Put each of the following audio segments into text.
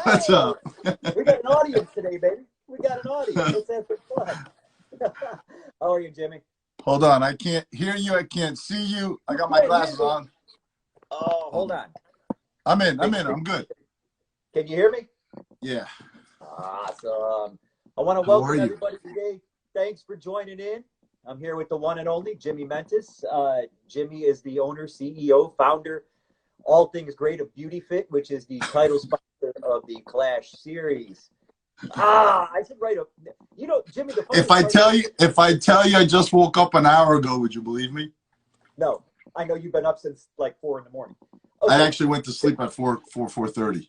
What's up? We got an audience today, baby. We got an audience. Let's have some fun. How are you, Jimmy? Hold on. I can't hear you. I can't see you. I got my glasses on. Oh, hold on. I'm in. I'm good. Can you hear me? Yeah. Awesome. I want to welcome everybody today. Thanks for joining in. I'm here with the one and only Jimmy Mentis. Jimmy is the owner, CEO, founder, all things great of Beauty Fit, which is the title sponsor of the Klash series. I should write a. You know, Jimmy. If I tell you, I just woke up an hour ago, would you believe me? No, I know you've been up since like 4 in the morning. Okay. I actually went to sleep at 4:30.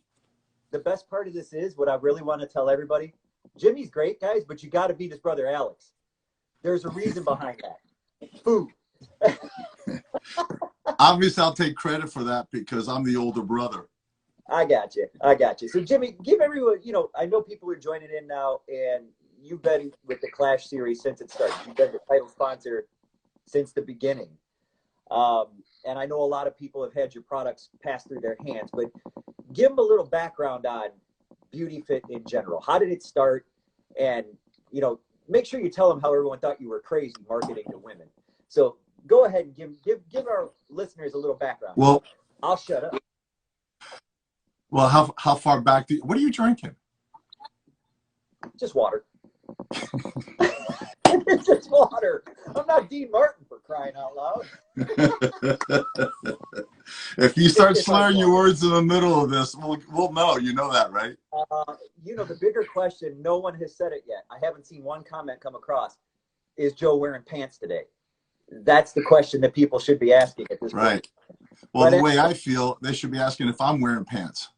The best part of this is what I really want to tell everybody. Jimmy's great, guys, but you got to beat his brother Alex. There's a reason behind that. Food. Obviously, I'll take credit for that because I'm the older brother. I got you. So, Jimmy, give everyone, I know people are joining in now, and you've been with the Klash series since it started. You've been the title sponsor since the beginning. And I know a lot of people have had your products pass through their hands, but give them a little background on Beauty Fit in general. How did it start? And, make sure you tell them how everyone thought you were crazy marketing to women. So go ahead and give our listeners a little background. Well, I'll shut up. Well, how far back what are you drinking? Just water. It's just water. I'm not Dean Martin, for crying out loud. If you start slurring your words in the middle of this, we'll know. You know that, right? The bigger question, no one has said it yet. I haven't seen one comment come across. Is Joe wearing pants today? That's the question that people should be asking at this point. Right. Well, the way I feel, they should be asking if I'm wearing pants.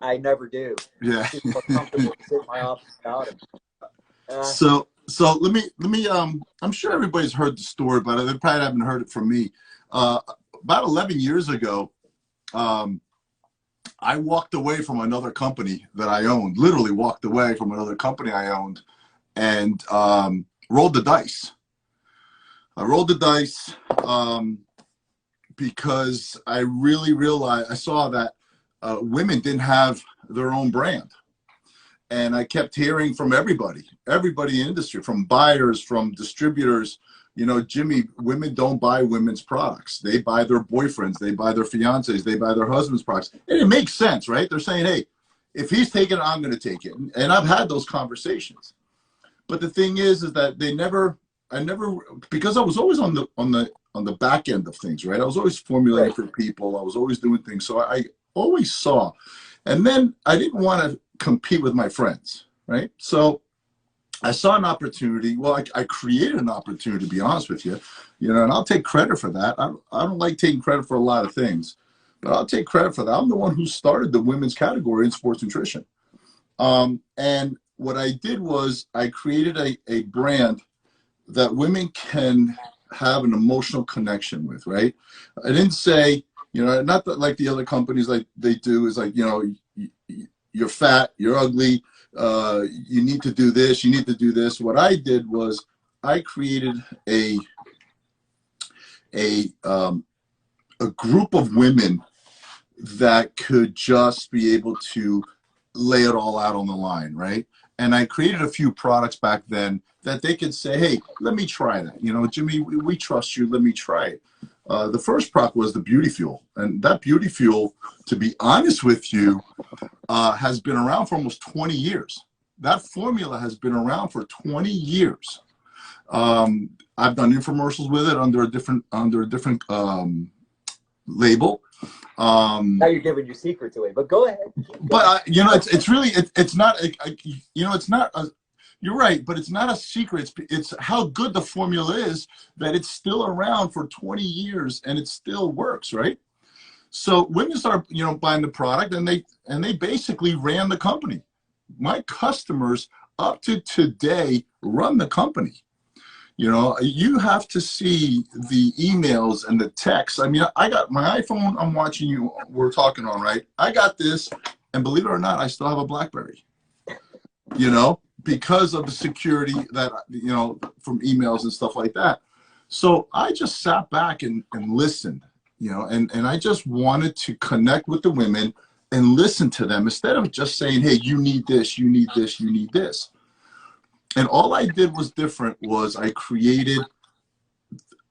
I never do. Yeah. It's more comfortable to sit in my office without him. So let me I'm sure everybody's heard the story, but they probably haven't heard it from me. About 11 years ago, I walked away from another company that I owned, literally walked away from another company I owned, and rolled the dice. I rolled the dice because I really realized, I saw that women didn't have their own brand. And I kept hearing from everybody in the industry, from buyers, from distributors, Jimmy, women don't buy women's products. They buy their boyfriends, they buy their fiancés, they buy their husband's products. And it makes sense, right? They're saying, hey, if he's taking it, I'm going to take it. And I've had those conversations. But the thing is that because I was always on the back end of things, right? I was always formulating for people. I was always doing things. So I always saw. And then I didn't want to compete with my friends, right? So I saw an opportunity. Well, I created an opportunity, to be honest with you, and I'll take credit for that. I don't like taking credit for a lot of things, but I'll take credit for that. I'm the one who started the women's category in sports nutrition. And what I did was I created a brand that women can have an emotional connection with, right? I didn't say, not that like the other companies like they do is like, you're fat, you're ugly, you need to do this, you need to do this. What I did was I created a group of women that could just be able to lay it all out on the line, right? And I created a few products back then that they could say, hey, let me try that. Jimmy, we trust you, let me try it. The first product was the Beauty Fuel. And that Beauty Fuel, to be honest with you, has been around for almost 20 years. That formula has been around for 20 years. I've done infomercials with it under a different label. Now you're giving your secret away, but go ahead. But it's really it's not it's not you're right, but it's not a secret. It's how good the formula is that it's still around for 20 years and it still works, right? So women started buying the product, and they basically ran the company. My customers up to today run the company. You have to see the emails and the texts. I mean, I got my iPhone, I'm watching you, we're talking on, right? I got this, and believe it or not, I still have a BlackBerry, because of the security that, from emails and stuff like that. So I just sat back and listened, and I just wanted to connect with the women and listen to them instead of just saying, hey, you need this, you need this, you need this. And all I did was different was I created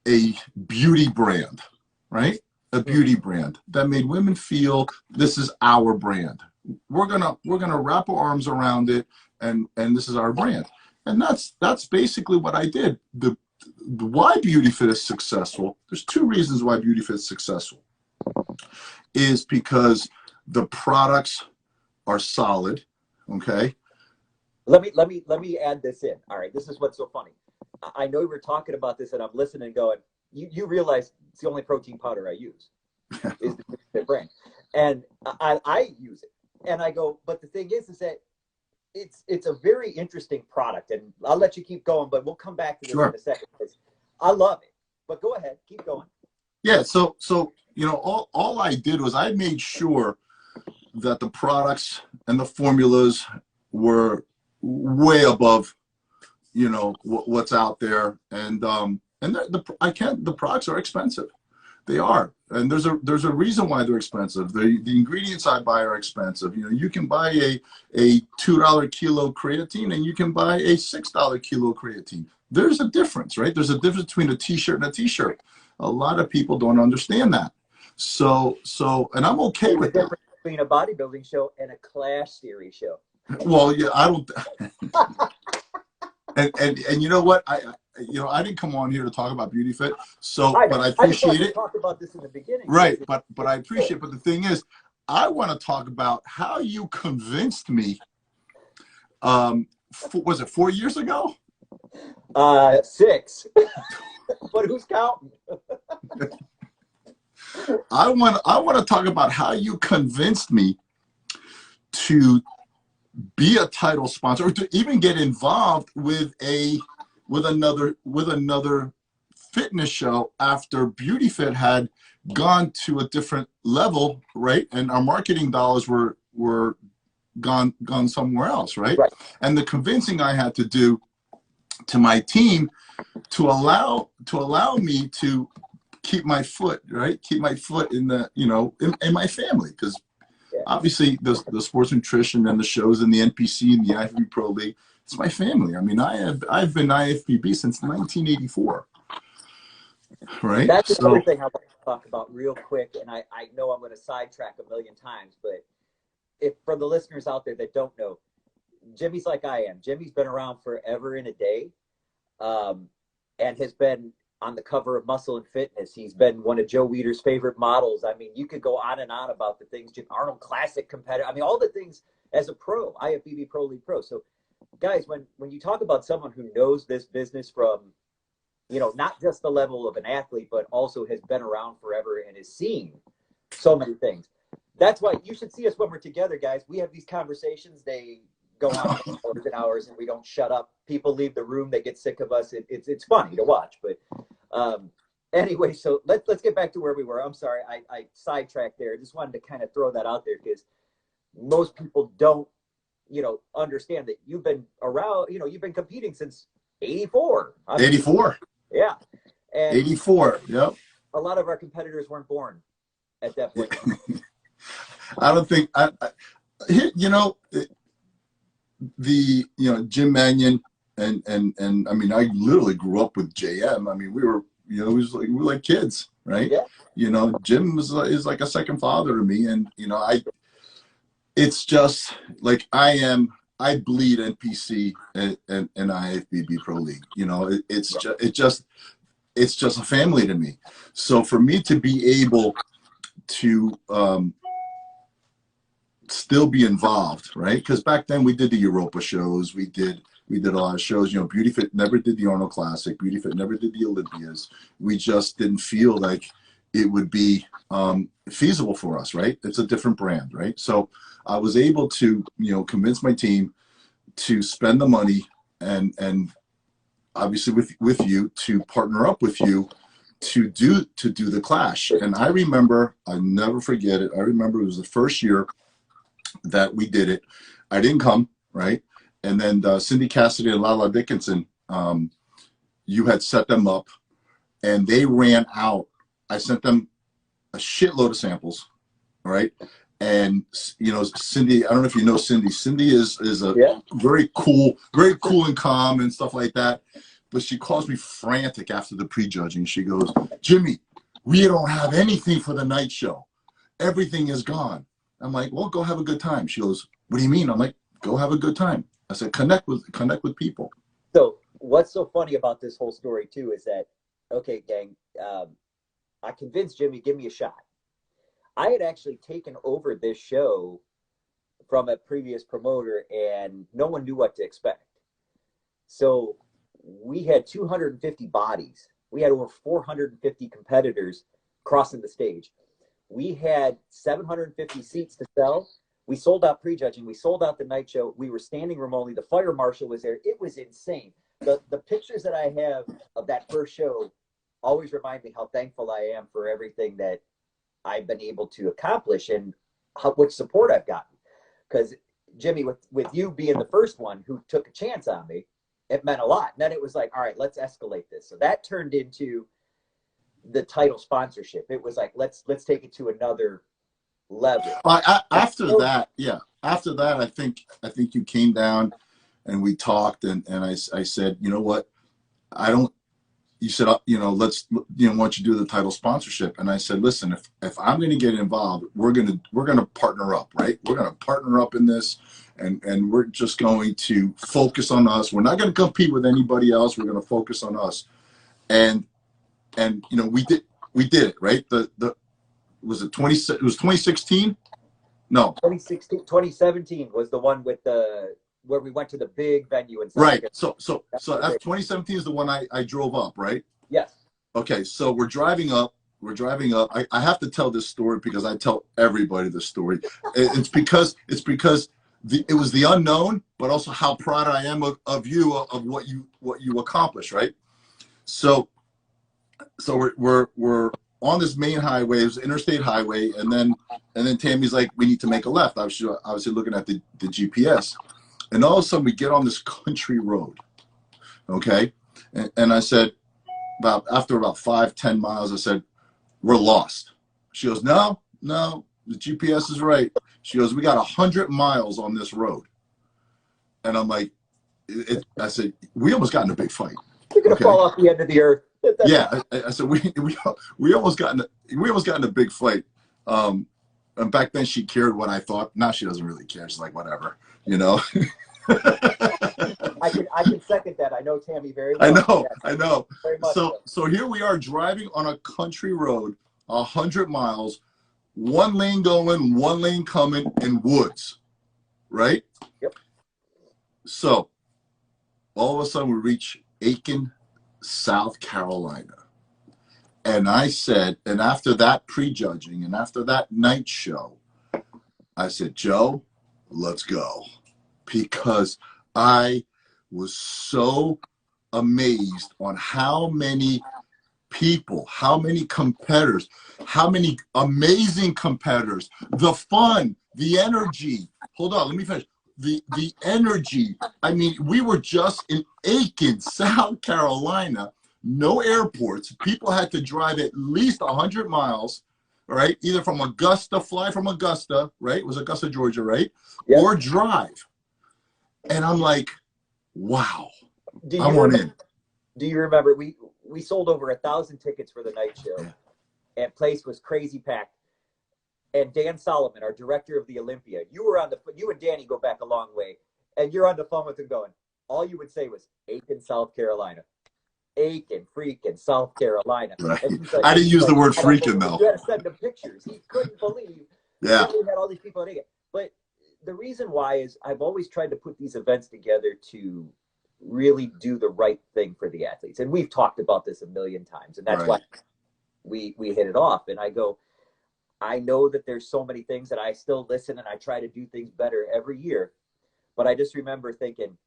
a beauty brand, right? A beauty brand that made women feel this is our brand. We're gonna wrap our arms around it, and this is our brand. And that's basically what I did. The why Beauty Fit is successful. There's two reasons why Beauty Fit is successful. Is because the products are solid. Okay. Let me add this in. All right, this is what's so funny. I know we were talking about this, and I'm listening and going, you realize it's the only protein powder I use is the brand, and I use it, and I go, but the thing is that it's a very interesting product, and I'll let you keep going, but we'll come back to this in a second because I love it. But go ahead, keep going. Yeah. So you know, all I did was I made sure that the products and the formulas were way above, you know, what's out there, and the products are expensive. They are, and there's a reason why they're expensive. The ingredients I buy are expensive. You know, you can buy a $2 kilo creatine, and you can buy a $6 kilo creatine. There's a difference, right? There's a difference between a t-shirt and a t-shirt. A lot of people don't understand that. So, and I'm okay with that. Between a bodybuilding show and a Clash series show. Well, yeah, I don't. and you know what? I didn't come on here to talk about Beauty Fit. But I appreciate it. Talk about this in the beginning, right? But I appreciate it. But the thing is, I want to talk about how you convinced me. Was it 4 years ago? 6. But who's counting? I want to talk about how you convinced me to be a title sponsor, or to even get involved with another fitness show after Beauty Fit had gone to a different level, right? And our marketing dollars were gone somewhere else, right? And the convincing I had to do to my team to allow me to keep my foot in the, you know, in my family, because obviously the sports nutrition and the shows and the NPC and the IFBB Pro League, it's my family. I mean, I've been IFBB since 1984, right? That's another thing I want to talk about real quick, and I know I'm going to sidetrack a million times, but if for the listeners out there that don't know, Jimmy's like I am. Jimmy's been around forever and a day, and has been on the cover of Muscle and Fitness. He's been one of Joe Weider's favorite models. I mean, you could go on and on about the things, Jim Arnold Classic competitor. I mean, all the things as a pro, IFBB Pro League Pro. So guys, when you talk about someone who knows this business from, you know, not just the level of an athlete, but also has been around forever and has seen so many things. That's why you should see us when we're together, guys. We have these conversations. They go on hours and hours, and we don't shut up. People leave the room. They get sick of us. It's funny to watch. But anyway, so let's get back to where we were. I'm sorry, I sidetracked there. I just wanted to kind of throw that out there because most people don't, you know, understand that you've been around. You know, you've been competing since '84. 84. Yeah. And 84. Yep. A lot of our competitors weren't born at that point. I don't think you know, Jim Mannion and I mean, I literally grew up with JM. I mean, we were like kids, right? Yeah. You know, Jim is like a second father to me, and you know, it's just like I bleed NPC and IFBB Pro League. You know, it's just a family to me. So for me to be able to still be involved, right? Because back then we did the Europa shows, we did a lot of shows. You know, Beauty Fit never did the Arnold Classic, Beauty Fit never did the Olympias. We just didn't feel like it would be feasible for us, right? It's a different brand, right? So I was able to, you know, convince my team to spend the money and obviously with you to partner up with you to do the Clash. And I remember, I'll never forget it. I remember it was the first year that we did it. I didn't come, right? And then Cindy Cassidy and Lala Dickinson, you had set them up, and they ran out. I sent them a shitload of samples, all right? And Cindy, I don't know if you know Cindy. Cindy is a Yeah. very cool and calm and stuff like that. But she calls me frantic after the prejudging. She goes, Jimmy, we don't have anything for the night show. Everything is gone. I'm like, well, go have a good time. She goes, what do you mean? I'm like, go have a good time. I said, connect with people. So what's so funny about this whole story too is that, okay, gang, I convinced Jimmy, give me a shot. I had actually taken over this show from a previous promoter and no one knew what to expect. So we had 250 bodies. We had over 450 competitors crossing the stage. We had 750 seats to sell. We sold out prejudging. We sold out the night show. We were standing room only. The fire marshal was there. It was insane. The pictures that I have of that first show always remind me how thankful I am for everything that I've been able to accomplish and how much support I've gotten. Because Jimmy, with you being the first one who took a chance on me, it meant a lot. And then it was like, all right, let's escalate this. So that turned into the title sponsorship. It was like, let's take it to another level. After that, I think you came down and we talked, and I said, you know what, you said, why don't you do the title sponsorship? And I said, listen, if I'm going to get involved, we're going to partner up, right? We're going to partner up in this, and we're just going to focus on us. We're not going to compete with anybody else. We're going to focus on us. And we did it, right? Was it 2016? No. 2017 was the one with where we went to the big venue in South Right. So that's 2017 is the one I drove up, right? Yes. Okay. So we're driving up. I have to tell this story because I tell everybody this story. It's because it was the unknown, but also how proud I am of you, of what you accomplished, right? So we're on this main highway, it was interstate highway, and then Tammy's like, we need to make a left. I was obviously looking at the GPS, and all of a sudden we get on this country road, okay? And I said, after about 5-10 miles, I said, we're lost. She goes, no, the GPS is right. She goes, we got 100 miles on this road. And I'm like, I said, we almost got in a big fight. You're gonna fall off the end of the earth. Yeah, I said we almost got in a big fight. And back then she cared what I thought. Now she doesn't really care. She's like, whatever, I can second that. I know Tammy very well. I know. Very much So here we are driving on a country road, 100 miles, one lane going, one lane coming, in woods, right? Yep. So all of a sudden we reach Aiken, South Carolina. And I said, and after that prejudging and after that night show, I said, Joe, let's go. Because I was so amazed on how many people, how many competitors, how many amazing competitors, the fun, the energy. Hold on, let me finish. The energy. I mean, we were just in Aiken, South Carolina, no airports. People had to drive at least 100 miles, right? Either from Augusta, fly from Augusta, right? It was Augusta, Georgia, right? Yep. Or drive. And I'm like, wow, I want in. Do you remember we sold over 1,000 tickets for the night show, and place was crazy packed. And Dan Solomon, our director of the Olympia, you and Danny go back a long way, and you're on the phone with him going, all you would say was Aiken, South Carolina. Aiken, freaking South Carolina. Right. Like, I didn't use the word freaking though. You had to send him pictures. He couldn't believe we had all these people in Aiken. But the reason why is I've always tried to put these events together to really do the right thing for the athletes. And we've talked about this a million times, and that's why we hit it off. And I go, I know that there's so many things that I still listen and I try to do things better every year. But I just remember thinking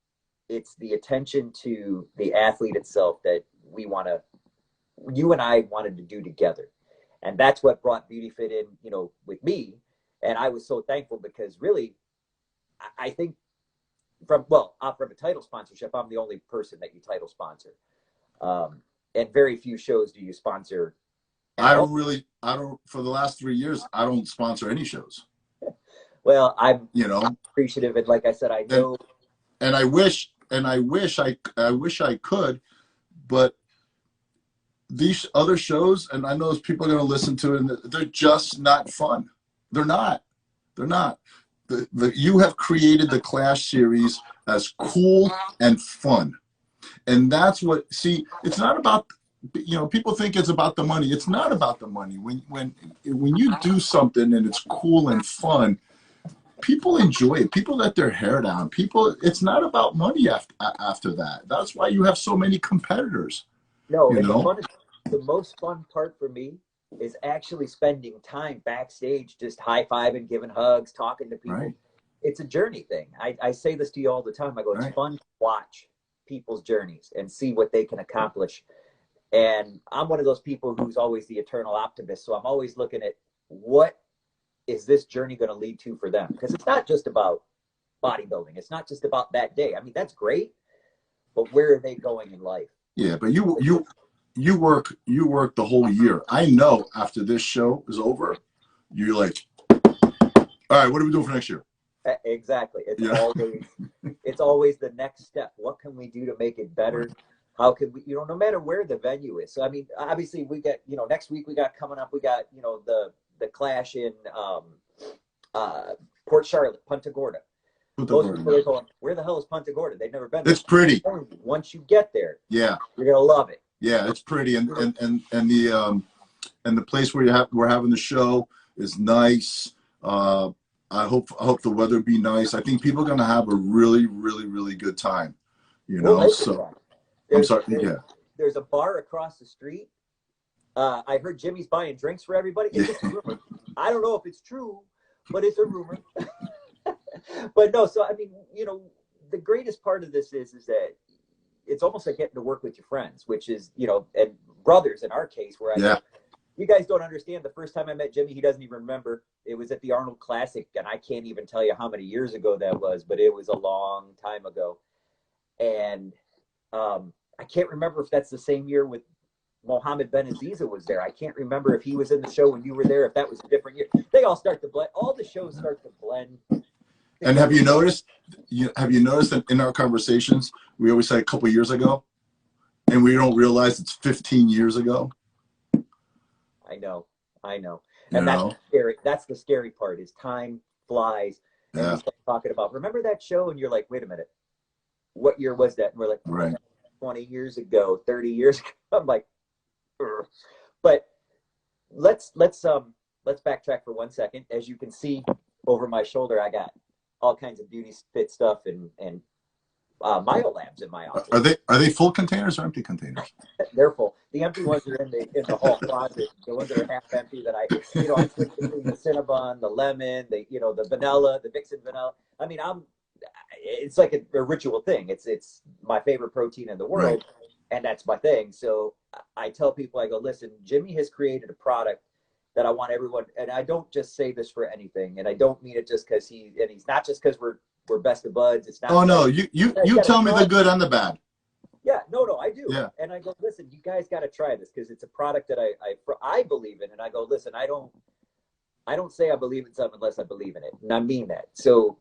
it's the attention to the athlete itself that you and I wanted to do together. And that's what brought Beauty Fit in, with me. And I was so thankful because really, I think from a title sponsorship, I'm the only person that you title sponsor. And very few shows do you sponsor. For the last 3 years, I don't sponsor any shows. Well, I'm You know, appreciative, and like I said, I and know. and I wish I could, but these other shows, and I know people are going to listen to it, and they're just not fun. They're not. They're not. You have created the Clash series as cool and fun, and that's what. See, it's not about. People think it's about the money. It's not about the money. When you do something and it's cool and fun, people enjoy it. People let their hair down. It's not about money after that. That's why you have so many competitors. No, You and know, the most fun part for me is actually spending time backstage, just high fiving, giving hugs, talking to people. right, It's a journey thing. I say this to you all the time. I go, it's right. fun to watch people's journeys and see what they can accomplish. And I'm one of those people who's always the eternal optimist. So I'm always looking at what is this journey going to lead to for them? Because it's not just about bodybuilding. It's not just about that day. I mean, that's great, but where are they going in life? Yeah, but you work the whole year. I know after this show is over, you're like, all right, what are we doing for next year? Exactly. Yeah, It's always the next step. What can we do to make it better? right. How can we, no matter where the venue is. So I mean, obviously we got, next week we got coming up, we got, the Clash in Port Charlotte, Punta Gorda. Most people are going, where the hell is Punta Gorda? They've never been there. It's pretty. Once you get there, Yeah, you're gonna love it. yeah, it's pretty, and the place where we're having the show is nice. I hope the weather be nice. I think people are gonna have a really, really, really good time. So I'm sorry. Yeah. There's a bar across the street. I heard Jimmy's buying drinks for everybody. It's just a rumor. I don't know if it's true, but it's a rumor. But no, so I mean, the greatest part of this is that it's almost like getting to work with your friends, which is, and brothers in our case, where you guys don't understand. The first time I met Jimmy, he doesn't even remember. It was at the Arnold Classic, and I can't even tell you how many years ago that was, but it was a long time ago. And I can't remember if that's the same year with Mohammed Ben Aziza was there. I can't remember if he was in the show when you were there, if that was a different year. They all start to blend. All the shows start to blend. And have you noticed that in our conversations, we always say a couple years ago, and we don't realize it's 15 years ago? I know. And that's scary. That's the scary part is time flies. And we start talking about, remember that show? And you're like, wait a minute. What year was that? And we're like, right. 20 years ago, 30 years ago. I'm like, ugh. But let's backtrack for 1 second. As you can see over my shoulder, I got all kinds of beauty fit stuff and Myolabs in my office. Are they full containers or empty containers? They're full. The empty ones are in the hall closet. The ones that are half empty that I switch between the Cinnabon, the lemon, the vanilla, the Vixen vanilla. I mean, it's like a ritual thing. It's my favorite protein in the world, and that's my thing. So I tell people, I go, listen, Jimmy has created a product that I want everyone, and I don't just say this for anything, and I don't mean it just because he's not just because we're best of buds. It's not. Oh no, you tell me the good and the bad. Yeah, no, I do. Yeah. And I go, listen, you guys got to try this because it's a product that I believe in, and I go, listen, I don't say I believe in something unless I believe in it, and I mean that. So,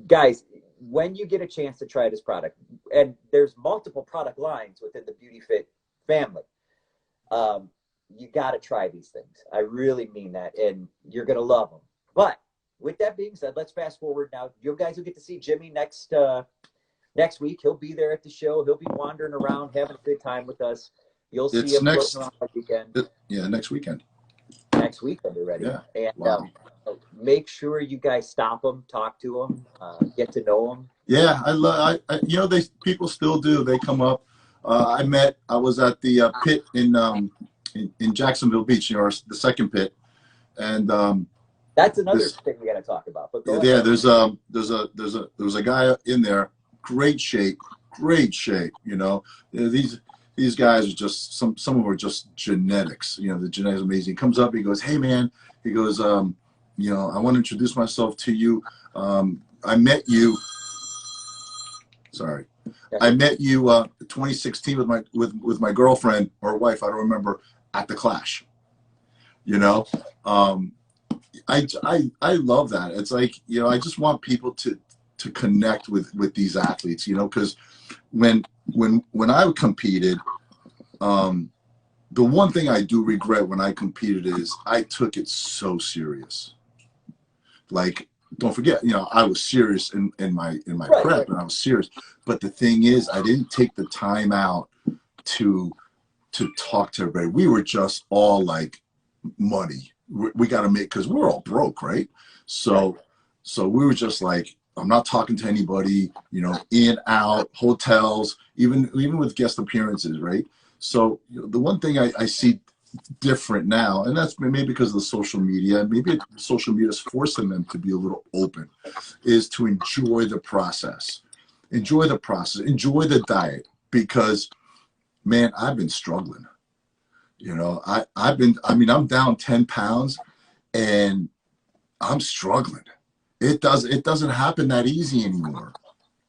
guys, when you get a chance to try this product, and there's multiple product lines within the Beauty Fit family. You got to try these things. I really mean that, and you're going to love them. But with that being said, let's fast forward now. You guys will get to see Jimmy next week. He'll be there at the show. He'll be wandering around, having a good time with us. You'll see him floating around the weekend. Next weekend. Next weekend already. Yeah. And make sure you guys stop him, talk to him, get to know him. Yeah, people still do. They come up. I was at the pit in Jacksonville Beach, the second pit, and that's another thing we got to talk about. But there was a guy in there, great shape. These guys are just some of them are just genetics. The genetics are amazing. He comes up, he goes, "Hey man," he goes, "I want to introduce myself to you. I met you. Sorry." I met you 2016 with my girlfriend or wife, I don't remember, at the Clash. I love that. It's like, you know, I just want people to connect with these athletes, you know, because when I competed, the one thing I do regret when I competed is I took it so serious. Like, don't forget, you know, I was serious in my Right, prep, right. and I was serious. But the thing is, I didn't take the time out to talk to everybody. We were just all like, money. We got to make, because we're all broke, right? So, Right. so we were just like, I'm not talking to anybody, you know, in, out, hotels, even with guest appearances, right? So, you know, the one thing I see different now, and that's maybe because of the social media, maybe social media is forcing them to be a little open, is to enjoy the process. Enjoy the process. Enjoy the diet, because, man, I've been struggling. You know, I mean, I'm down 10 pounds and I'm struggling. It doesn't happen that easy anymore,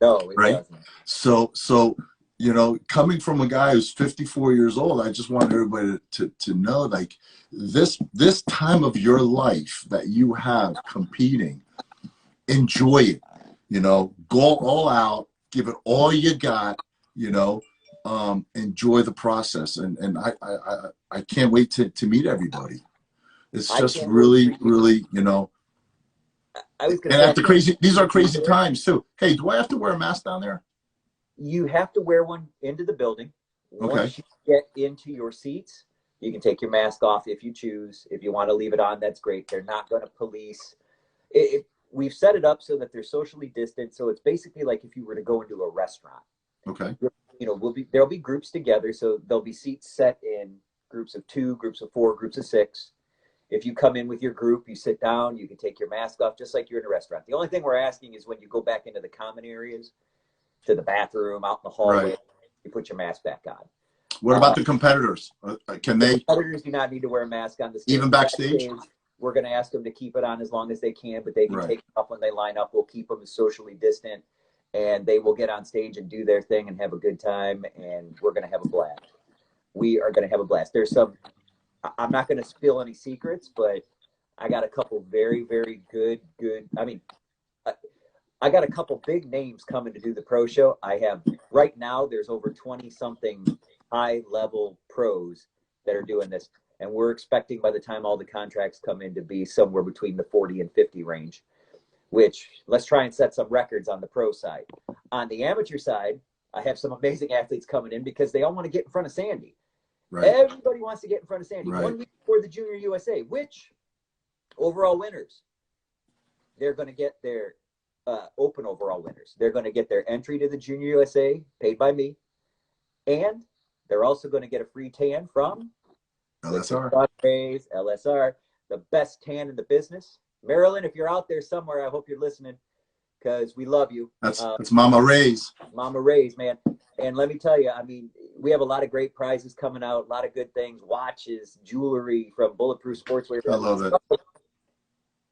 No, it right? doesn't. So, you know, coming from a guy who's 54 years old, I just want everybody to know, like, this time of your life that you have competing, enjoy it, you know, go all out, give it all you got, you know, enjoy the process. And I can't wait to meet everybody. It's I just can't wait for really, you. really, you know, I was going to and say, I after can't wait these for are you to be crazy there. times too. Hey, do I have to wear a mask down there? You have to wear one into the building. Okay. Once you get into your seats, you can take your mask off if you choose. If you want to leave it on, that's great. They're not going to police. We've set it up so that they're socially distant. So it's basically like if you were to go into a restaurant. Okay. You know, there'll be groups together. So there'll be seats set in groups of 2, groups of 4, groups of 6. If you come in with your group, you sit down, you can take your mask off just like you're in a restaurant. The only thing we're asking is when you go back into the common areas, to the bathroom, out in the Right. hallway, you put your mask back on. What about the competitors? Can The they, competitors do not need to wear a mask on the even stage. backstage? We're going to ask them to keep it on as long as they can, but they can Right. take it off when they line up. We'll keep them socially distant, and they will get on stage and do their thing and have a good time, and we're going to have a blast. We are going to have a blast. I'm not going to spill any secrets, but I got a couple very, very good. I mean, I got a couple big names coming to do the pro show. I have right now, there's over 20 something high level pros that are doing this. And we're expecting by the time all the contracts come in to be somewhere between the 40 and 50 range, which let's try and set some records on the pro side. On the amateur side, I have some amazing athletes coming in because they all want to get in front of Sandy. Right. Everybody wants to get in front of Sandy. Right. 1 week before the Junior USA, which overall winners, they're going to get their open overall winners. They're going to get their entry to the Junior USA paid by me, and they're also going to get a free tan from LSR. LSR, the best tan in the business. Marilyn, if you're out there somewhere, I hope you're listening because we love you. That's Mama Ray's. Mama Ray's, man. And let me tell you, I mean, we have a lot of great prizes coming out, a lot of good things, watches, jewelry from Bulletproof Sportswear. I love it.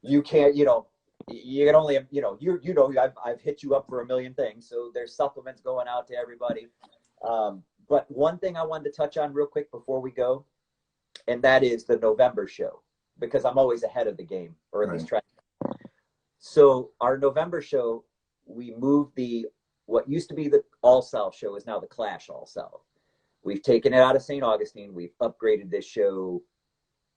You can't, you can only, I've hit you up for a million things. So there's supplements going out to everybody. But one thing I wanted to touch on real quick before we go, and that is the November show, because I'm always ahead of the game, or at least trying. So our November show, we moved what used to be the All South show is now the Clash All South. We've taken it out of St. Augustine. We've upgraded this show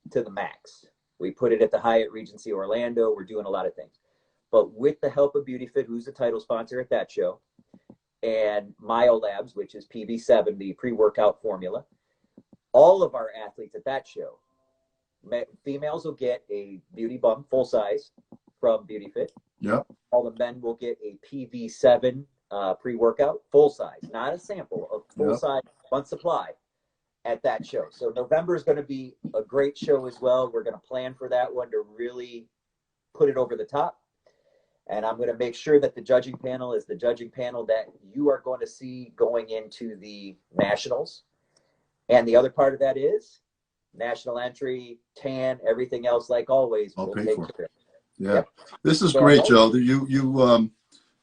to the max. We put it at the Hyatt Regency Orlando. We're doing a lot of things. But with the help of BeautyFit, who's the title sponsor at that show, and MyoLabs, which is PB7, the pre-workout formula, all of our athletes at that show, females will get a beauty bump full size from BeautyFit. Yep. All the men will get a PV7 pre-workout full size, not a sample, a full size month supply at that show. So November is going to be a great show as well. We're going to plan for that one to really put it over the top. And I'm going to make sure that the judging panel is the judging panel that you are going to see going into the nationals. And the other part of that is national entry, tan, everything else, like always. I'll we'll pay take for it. care. Yeah. Yep. This is So, great, Joe.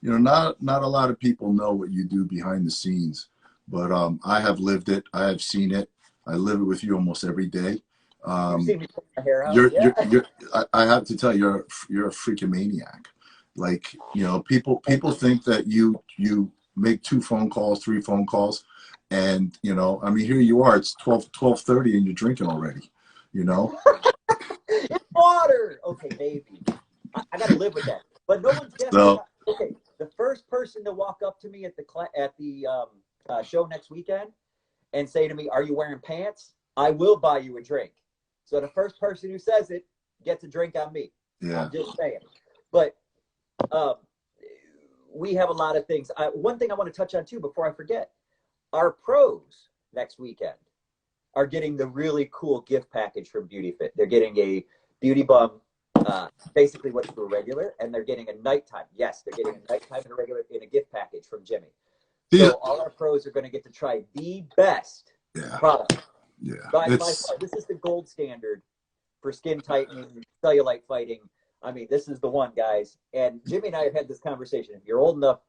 Not a lot of people know what you do behind the scenes, but I have lived it. I have seen it. I live it with you almost every day. You've seen me pull my hair out. I have to tell you, you're a freaking maniac. Like, you know, people think that you make 2 phone calls, 3 phone calls, and, you know, I mean, here you are, it's 12:30 and you're drinking already, you know? It's water. Okay, maybe. I got to live with that. But no one's guessing. So, Okay, the first person to walk up to me at the show next weekend and say to me, "Are you wearing pants?" I will buy you a drink. So the first person who says it gets a drink on me. yeah. I'm just saying. But we have a lot of things. One thing I want to touch on too before I forget: our pros next weekend are getting the really cool gift package from Beauty Fit. They're getting a Beauty Bum, basically what's for regular, and they're getting a nighttime. Yes, they're getting a nighttime and a regular in a gift package from Jimmy. So all our pros are going to get to try the best product. Yeah. By far. This is the gold standard for skin tightening, cellulite fighting. I mean, this is the one, guys. And Jimmy and I have had this conversation. If you're old enough,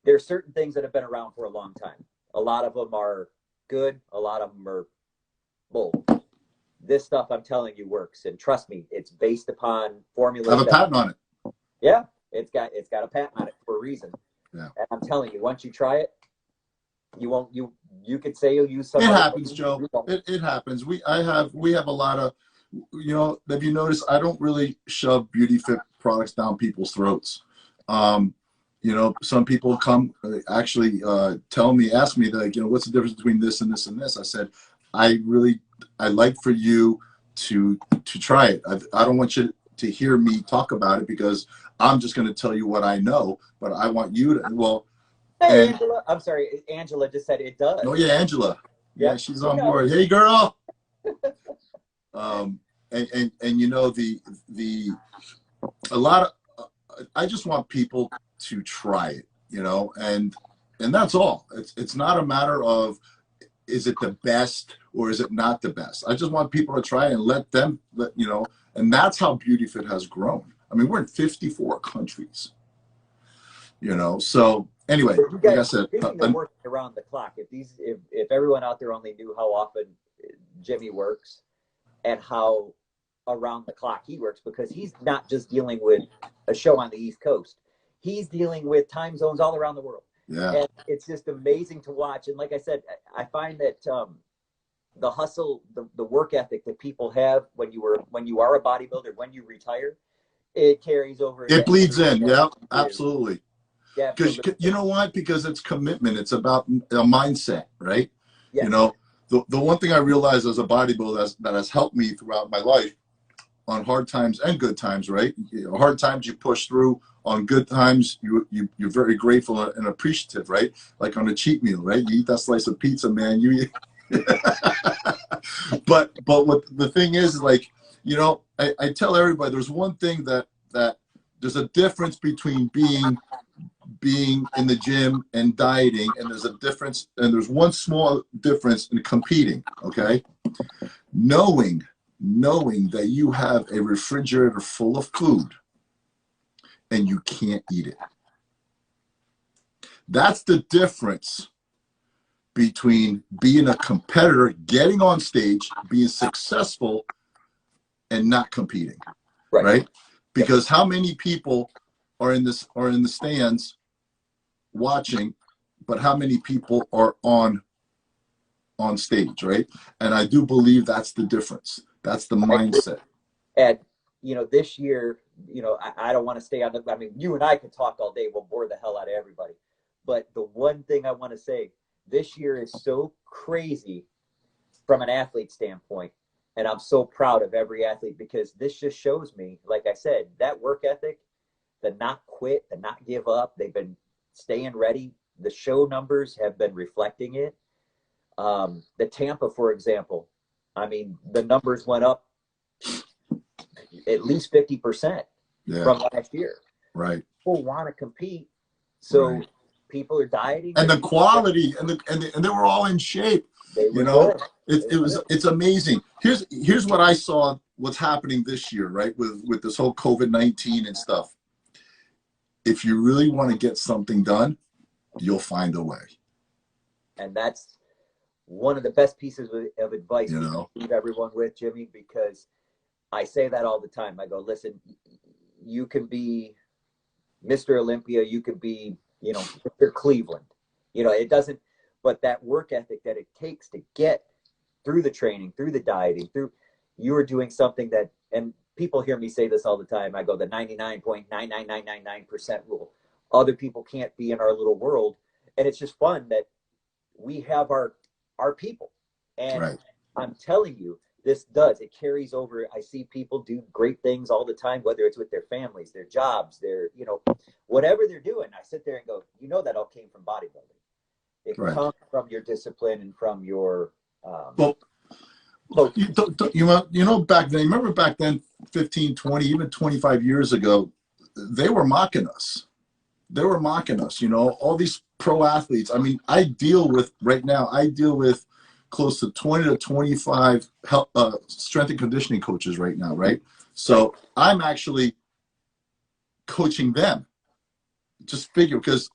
there are certain things that have been around for a long time. A lot of them are good. A lot of them are bold. This stuff, I'm telling you, works. And trust me, it's based upon formula. I have a patent on it. Yeah, it's got a patent on it for a reason. Yeah. And I'm telling you, once you try it, you won't. You could say you'll use some. It happens, Joe. It happens. We have a lot of, you know, have you noticed I don't really shove Beauty Fit products down people's throats. You know, some people come actually ask me like, you know, what's the difference between this and this and this? I said, I'd like for you to try it. I don't want you to hear me talk about it because I'm just going to tell you what I know, but I want you to, well. Hey, Angela. I'm sorry. Angela just said it does. Oh yeah, Angela. Yeah, she's on board. Hey, girl. And you know, a lot of, I just want people to try it, you know, and that's all. It's not a matter of, is it the best or is it not the best? I just want people to try it and let you know, and that's how Beauty Fit has grown. I mean, we're in 54 countries, you know, so anyway, like I said, working around the clock. If everyone out there only knew how often Jimmy works and how around the clock he works, because he's not just dealing with a show on the East Coast. He's dealing with time zones all around the world. Yeah. And it's just amazing to watch. And like I said, I find that the hustle, the work ethic that people have when you are a bodybuilder, when you retire, it carries over. It bleeds in. Yeah, absolutely. Yeah. Because you know what? Because it's commitment. It's about a mindset, right? Yes. You know, the one thing I realized as a bodybuilder that has helped me throughout my life, on hard times and good times, right? Hard times you push through. On good times, you're very grateful and appreciative, right? Like on a cheat meal, right? You eat that slice of pizza, man. You eat. but what the thing is, like, you know, I tell everybody there's one thing that there's a difference between being in the gym and dieting, and there's one small difference in competing. Okay, knowing that you have a refrigerator full of food and you can't eat it. That's the difference between being a competitor, getting on stage, being successful, and not competing. Right? Because how many people are in the stands watching, but how many people are on stage, right? And I do believe that's the difference. That's the mindset. And you know, this year, you know, I don't want to stay on the, I mean, you and I could talk all day. We'll bore the hell out of everybody. But the one thing I want to say, this year is so crazy from an athlete standpoint. And I'm so proud of every athlete, because this just shows me, like I said, that work ethic, the not quit, the not give up. They've been staying ready. The show numbers have been reflecting it. The Tampa, for example, I mean, the numbers went up at least 50% from last year. Right. People want to compete, so people are dieting. And the quality, and they were all in shape. You know, it's amazing. Here's what I saw. What's happening this year, right? With this whole COVID-19 and stuff. If you really want to get something done, you'll find a way. And that's one of the best pieces of advice You we can know, leave everyone with, Jimmy, because I say that all the time. I go, listen, you can be Mr. Olympia, you could be, Mr. Cleveland. It doesn't, but that work ethic that it takes to get through the training, through the dieting, you are doing something that, and people hear me say this all the time. I go, the 99.99999% rule. Other people can't be in our little world. And it's just fun that we have our people. And right. I'm telling you, it carries over. I see people do great things all the time, whether it's with their families, their jobs, whatever they're doing. I sit there and go, that all came from bodybuilding. It Right. comes from your discipline and from your, well, back then, remember back then, 15, 20, even 25 years ago, they were mocking us. All these pro athletes. I mean, right now, I deal with close to 20 to 25 strength and conditioning coaches right now, right? So I'm actually coaching them. Just figure, because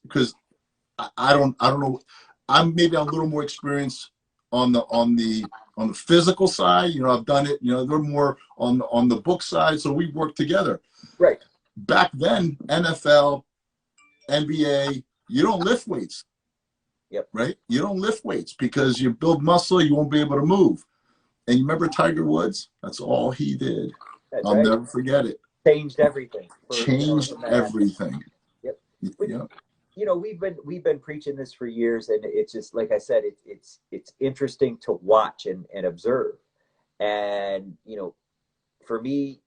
I don't know. I'm maybe a little more experienced on the physical side. I've done it. They're more on the book side, so we work together. Right. Back then, NFL, NBA, you don't lift weights. Yep. Right? You don't lift weights because you build muscle, you won't be able to move. And you remember Tiger Woods? That's all he did. I'll never forget it. Changed everything. Changed everything. Yep. Yep. We've been preaching this for years, and it's just, like I said, it's interesting to watch and observe. And for me,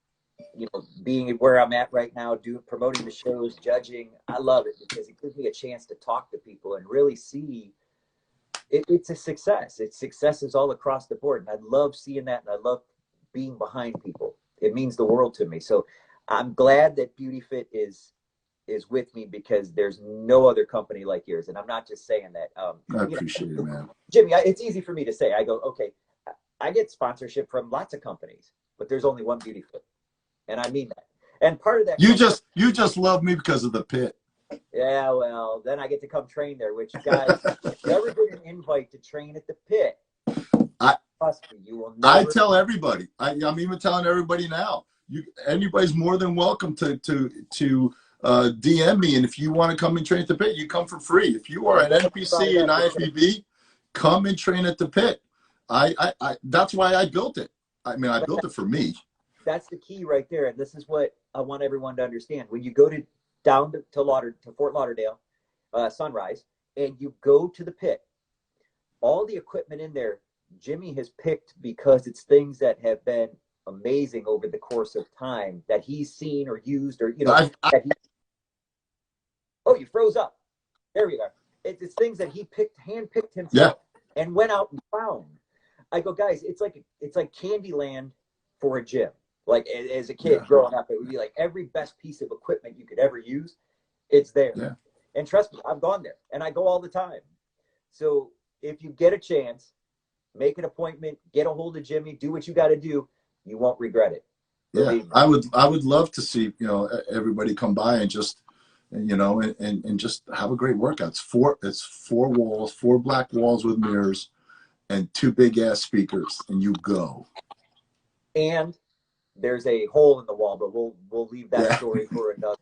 being where I'm at right now, promoting the shows, judging, I love it because it gives me a chance to talk to people and really see it's a success. Success is all across the board, and I love seeing that, and I love being behind people. It means the world to me. So I'm glad that Beauty Fit is with me, because there's no other company like yours. And I'm not just saying that. I appreciate it, man. Jimmy, it's easy for me to say. I go, okay, I get sponsorship from lots of companies, but there's only one Beauty Fit. And I mean that. And part of that. You just love me because of the pit. Yeah, well, then I get to come train there, which, guys, if you ever get an invite to train at the pit, trust me, you will never. I tell everybody. I'm even telling everybody now. Anybody's more than welcome to DM me, and if you want to come and train at the pit, you come for free. If you are at NPC and IFBB, come and train at the pit. That's why I built it. I mean, I built it for me. That's the key right there, and this is what I want everyone to understand. When you go down to Fort Lauderdale, Sunrise, and you go to the pit, all the equipment in there, Jimmy has picked because it's things that have been amazing over the course of time that he's seen or used, or oh, you froze up. There we go. It's things that he handpicked himself, and went out and found. I go, guys, it's like Candyland for a gym. Like, as a kid growing up, it would be like every best piece of equipment you could ever use, it's there. Yeah. And trust me, I've gone there, and I go all the time. So if you get a chance, make an appointment, get a hold of Jimmy, do what you got to do. You won't regret it. Yeah, I would love to see everybody come by and just and just have a great workout. It's four walls, 4 black walls with mirrors, and 2 big ass speakers, and you go. And there's a hole in the wall, but we'll leave that story for another.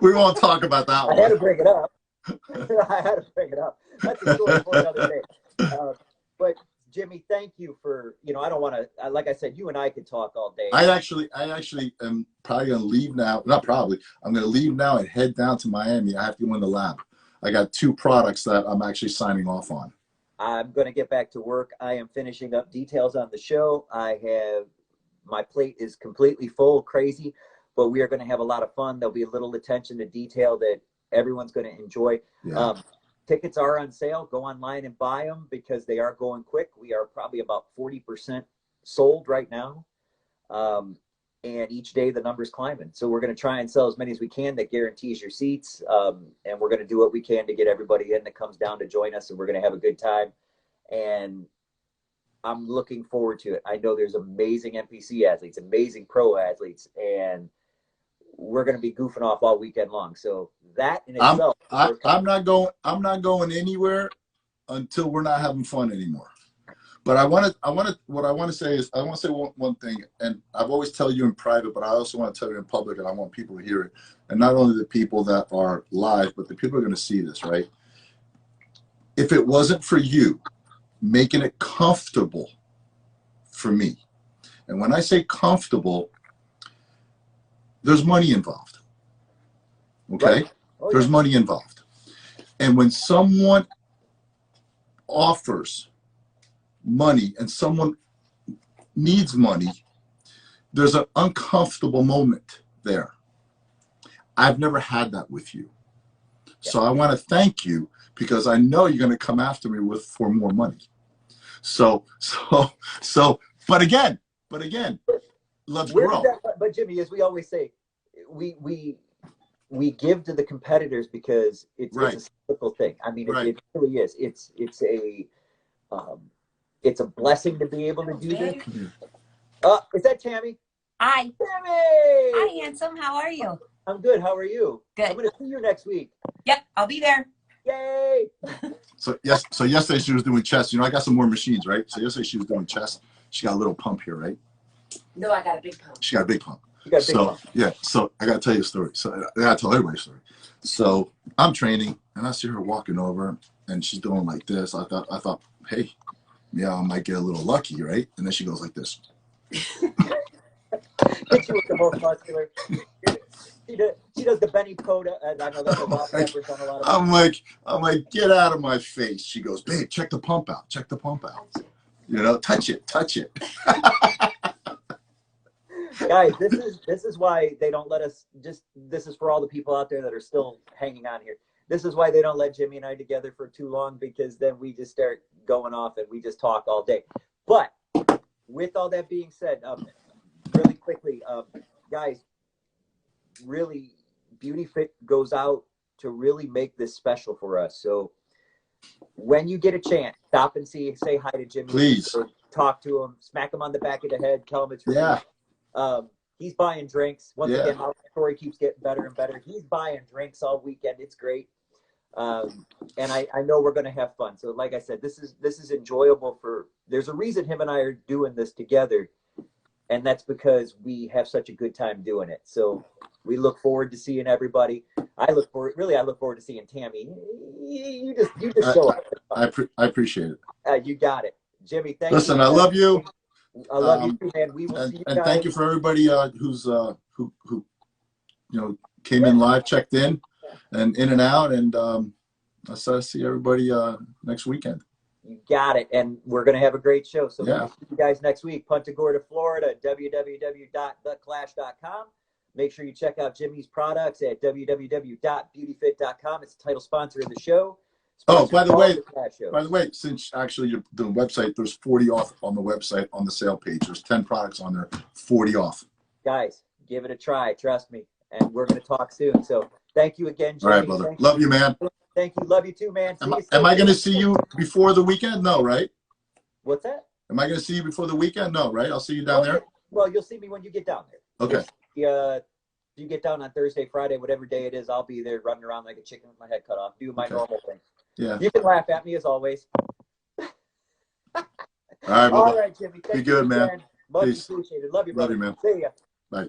we won't talk about that one. I had to bring it up. That's a story for another day. But Jimmy, thank you for, I don't want to, like I said, you and I could talk all day. I actually am probably going to leave now. Not probably. I'm going to leave now and head down to Miami. I have to go in the lab. I got 2 products that I'm actually signing off on. I'm going to get back to work. I am finishing up details on the show. My plate is completely full, crazy, but we are going to have a lot of fun. There'll be a little attention to detail that everyone's going to enjoy. Yeah. Tickets are on sale. Go online and buy them because they are going quick. We are probably about 40% sold right now. And each day the number's climbing. So we're going to try and sell as many as we can that guarantees your seats. And we're going to do what we can to get everybody in that comes down to join us. And we're going to have a good time. And I'm looking forward to it. I know there's amazing NPC athletes, amazing pro athletes. And we're going to be goofing off all weekend long. So that in I'm itself, I'm not going anywhere until we're not having fun anymore. But what I want to say is, I want to say one thing, and I've always tell you in private, but I also want to tell you in public, and I want people to hear it. And not only the people that are live, but the people who are going to see this, right? If it wasn't for you making it comfortable for me, and when I say comfortable, there's money involved. Okay? Right. Oh, There's yeah. money involved. And when someone offers money and someone needs money, there's an uncomfortable moment there. I've never had that with you. So I want to thank you, because I know you're going to come after me for more money. So, but again, let's grow. But Jimmy, as we always say, we give to the competitors because it's a cyclical thing. I mean, it really is. It's a blessing to be able to do this. Is that Tammy? Hi. Tammy! Hi, handsome. How are you? I'm good. How are you? Good. I'm going to see you next week. Yep, I'll be there. Yay! So yesterday she was doing chest. You know, I got some more machines, right? So yesterday she was doing chest. She got a little pump here, right? No, I got a big pump. She got a big pump. You got a big pump. Yeah. So I got to tell you a story. So I got to tell everybody a story. So I'm training, and I see her walking over, and she's doing like this. I thought, hey, yeah, I might get a little lucky, right? And then she goes like this. Hit you with the most muscular. She does the Benny Coda. I know that's a lot of a lot of. I'm like, get out of my face. She goes, babe, check the pump out. Check the pump out. You know, touch it. Guys, this is why they don't let us. This is for all the people out there that are still hanging on here. This is why they don't let Jimmy and I together for too long, because then we just start going off and we just talk all day. But with all that being said, really quickly, guys, really, Beauty Fit goes out to really make this special for us. So when you get a chance, stop and say hi to Jimmy. Please. Talk to him, smack him on the back of the head, tell him it's free. Yeah. He's buying drinks. Once again, our story keeps getting better and better. He's buying drinks all weekend. It's great. And I know we're going to have fun. So like I said, this is enjoyable. There's a reason him and I are doing this together. And that's because we have such a good time doing it. So we look forward to seeing everybody. I look forward to seeing Tammy. You just show up. I appreciate it. You got it. Jimmy, thank you. Listen, I love you. I love you too, man. We will see you guys. And thank you for everybody who came in live, checked in and out, and I'll see everybody next weekend. You got it. And we're going to have a great show. So yeah. See you guys next week. Punta Gorda, Florida, www.theclash.com. Make sure you check out Jimmy's products at www.beautyfit.com. It's the title sponsor of the show. By the way, since actually you're doing website, there's 40 off on the website on the sale page. There's 10 products on there, 40 off. Guys, give it a try. Trust me. And we're going to talk soon. So thank you again, Jimmy. All right, brother. Love you, man. Thank you. Love you too, man. Am I going to see you before the weekend? No, right? What's that? Am I going to see you before the weekend? No, right? I'll see you down there. Well, you'll see me when you get down there. Okay. You get down on Thursday, Friday, whatever day it is, I'll be there running around like a chicken with my head cut off, doing my normal thing. Yeah. You can laugh at me as always. All right, brother. All right, Jimmy. Be good, man. Much appreciated. Love you, brother. Love you, man. See ya. Bye.